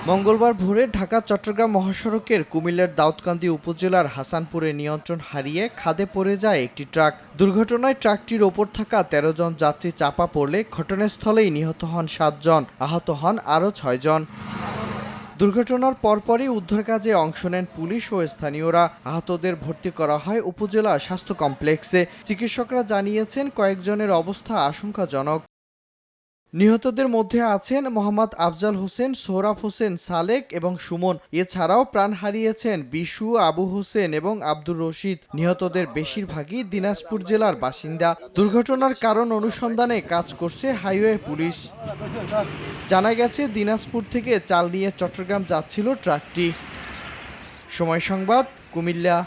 মঙ্গলবার ভোরে ঢাকা-চট্টগ্রাম মহাসড়কের কুমিল্লার দাউদকান্দি উপজেলার হাসানপুরে নিয়ন্ত্রণ হারিয়ে খাদে পড়ে যায় একটি ট্রাক। দুর্ঘটনায় ট্রাকটির ওপর থাকা ১৩ জন যাত্রী চাপা পড়লে ঘটনাস্থলেই নিহত হন ৭ জন, আহত হন আরও ৬ জন। দুর্ঘটনার পরপরই উদ্ধার কাজে অংশ নেন পুলিশ ও স্থানীয়রা। আহতদের ভর্তি করা হয় উপজেলা স্বাস্থ্য কমপ্লেক্সে। চিকিৎসকরা জানিয়েছেন কয়েকজনের অবস্থা আশঙ্কাজনক। নিহতদের মধ্যে আছেন মোহাম্মদ আফজাল হোসেন, সোহরাব হোসেন, সালেক এবং সুমন। এছাড়াও প্রাণ হারিয়েছেন বিশু, আবু হোসেন এবং আব্দুর রশিদ। নিহতদের বেশিরভাগই দিনাজপুর জেলার বাসিন্দা। দুর্ঘটনার কারণ অনুসন্ধানে কাজ করছে হাইওয়ে পুলিশ। জানা গেছে, দিনাজপুর থেকে চাল নিয়ে চট্টগ্রাম যাচ্ছিল ট্রাকটি। সময় সংবাদ, কুমিল্লা।